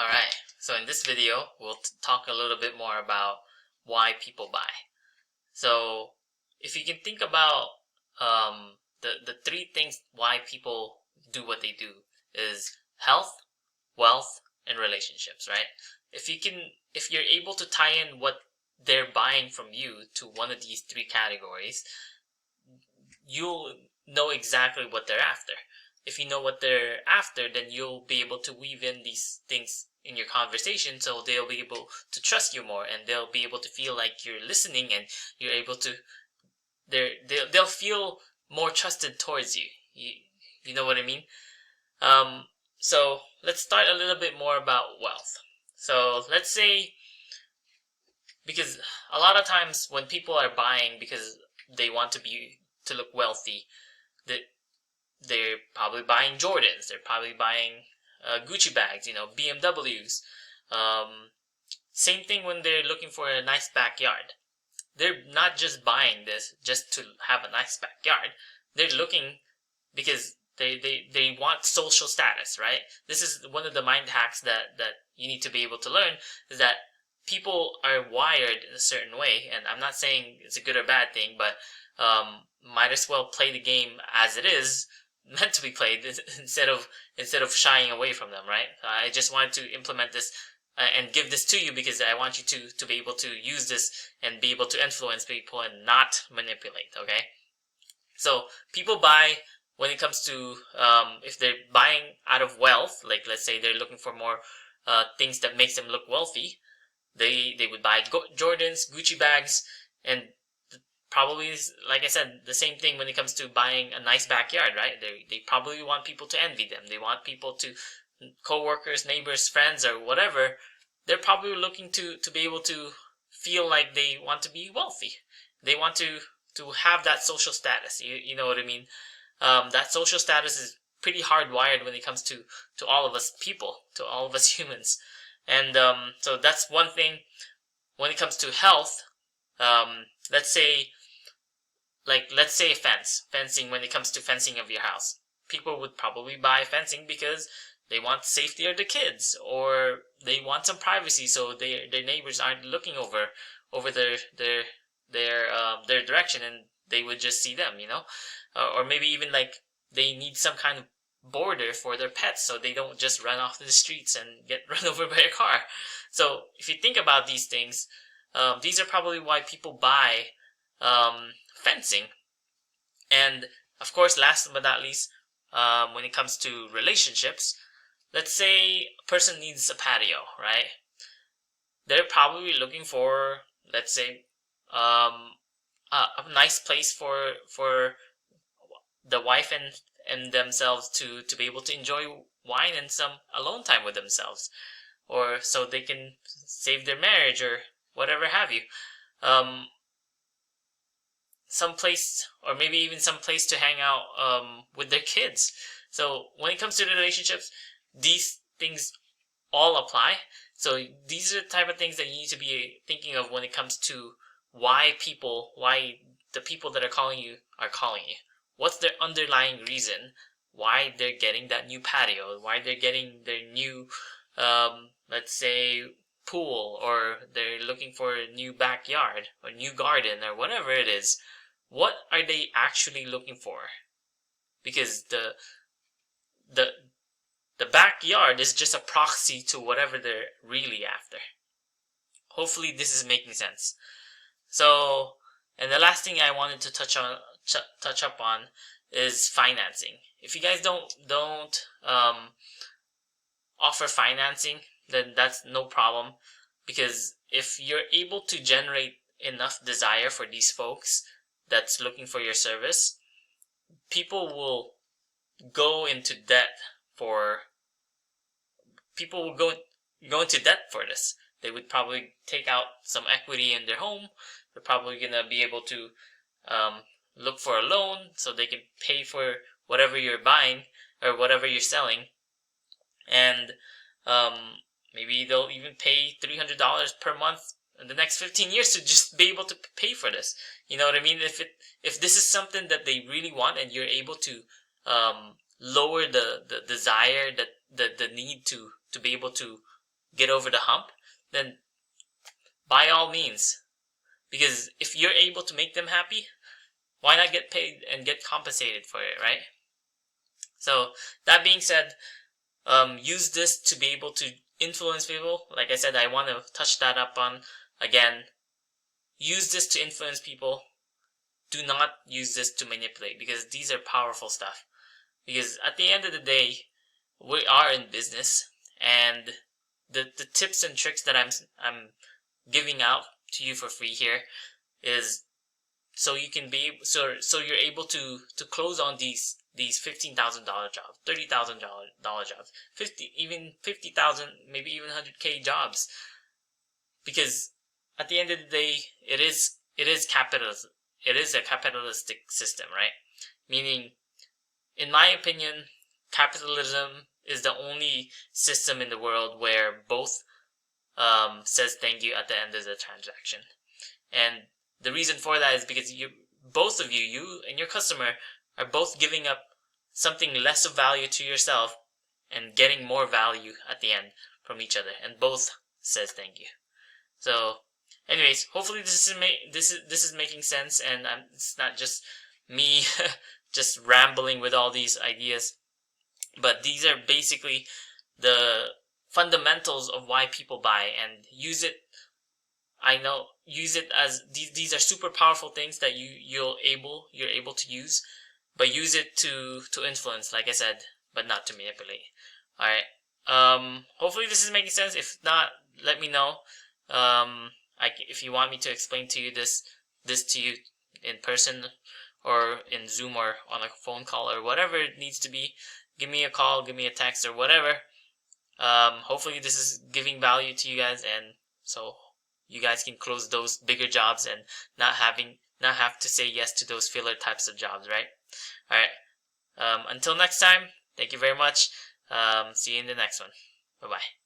Alright, so in this video, we'll talk a little bit more about why people buy. So, if you can think about the three things why people do what they do is health, wealth, and relationships, right? If you're able to tie in what they're buying from you to one of these three categories, you'll know exactly what they're after. If you know what they're after, then you'll be able to weave in these things in your conversation, so they'll be able to trust you more, and they'll be able to feel like you're listening, and you're able to they'll feel more trusted towards you. You know what I mean? So let's start a little bit more about wealth. So let's say, because a lot of times when people are buying because they want to look wealthy, that they're probably buying Jordans. They're probably buying Gucci bags, BMWs. Same thing when they're looking for a nice backyard. They're not just buying this just to have a nice backyard. They're looking because they want social status, right? This is one of the mind hacks that you need to be able to learn, is that people are wired in a certain way, and I'm not saying it's a good or bad thing, but might as well play the game as it is meant to be played instead of shying away from them, right? I just wanted to implement this and give this to you because I want you to be able to use this and be able to influence people and not manipulate, okay? So people buy when it comes to if they're buying out of wealth, like let's say they're looking for more things that makes them look wealthy, they would buy Jordans, Gucci bags, and probably, like I said, the same thing when it comes to buying a nice backyard, right? They probably want people to envy them. They want people to, co-workers, neighbors, friends, or whatever, they're probably looking to be able to feel like they want to be wealthy. They want to have that social status. You know what I mean? That social status is pretty hardwired when it comes to all of us people, to all of us humans. And so that's one thing. When it comes to health, let's say fencing. When it comes to fencing of your house, people would probably buy fencing because they want safety of the kids, or they want some privacy so their neighbors aren't looking over their direction, and they would just see them, or maybe even like they need some kind of border for their pets so they don't just run off to the streets and get run over by a car. So if you think about these things, these are probably why people buy fencing. And of course, last but not least, when it comes to relationships, let's say a person needs a patio, right? They're probably looking for, let's say, a nice place for the wife and themselves to be able to enjoy wine and some alone time with themselves, or so they can save their marriage or whatever have you. Some place, or maybe even some place to hang out with their kids. So when it comes to relationships, these things all apply. So these are the type of things that you need to be thinking of when it comes to why the people that are calling you. What's their underlying reason why they're getting that new patio, why they're getting their new, let's say, pool, or they're looking for a new backyard or new garden or whatever it is. What are they actually looking for? Because the backyard is just a proxy to whatever they're really after. Hopefully this is making sense. So, and the last thing I wanted to touch up on is financing. If you guys don't offer financing, then that's no problem, because if you're able to generate enough desire for these folks that's looking for your service, people will go into debt for this. They would probably take out some equity in their home. They're probably gonna be able to look for a loan so they can pay for whatever you're buying or whatever you're selling, and maybe they'll even pay $300 per month in the next 15 years to just be able to pay for this. You know what I mean? If this is something that they really want, and you're able to lower the desire, that the need to be able to get over the hump, then by all means. Because if you're able to make them happy, why not get paid and get compensated for it, right? So that being said, use this to be able to influence people. Like I said, I want to touch that up on again. Use this to influence people. Do not use this to manipulate, because these are powerful stuff. Because at the end of the day, we are in business, and the tips and tricks that I'm giving out to you for free here is so you can be so you're able to close on these $15,000 jobs, $30,000 jobs, 50,000, maybe even 100K jobs. Because at the end of the day, it is capitalism. It is a capitalistic system, right? Meaning, in my opinion, capitalism is the only system in the world where both says thank you at the end of the transaction. And the reason for that is because both of you and your customer, are both giving up something less of value to yourself and getting more value at the end from each other, and both says thank you. So, anyways, hopefully this is making sense, and it's not just me just rambling with all these ideas, but these are basically the fundamentals of why people buy, and use it. I know, use it as these are super powerful things that you're able to use, but use it to influence, like I said, but not to manipulate. All right. Hopefully this is making sense. If not, let me know. If you want me to explain to you this to you in person or in Zoom or on a phone call or whatever it needs to be, give me a call, give me a text or whatever. Hopefully this is giving value to you guys, and so you guys can close those bigger jobs and not have to say yes to those filler types of jobs, right? All right. Until next time, thank you very much. See you in the next one. Bye-bye.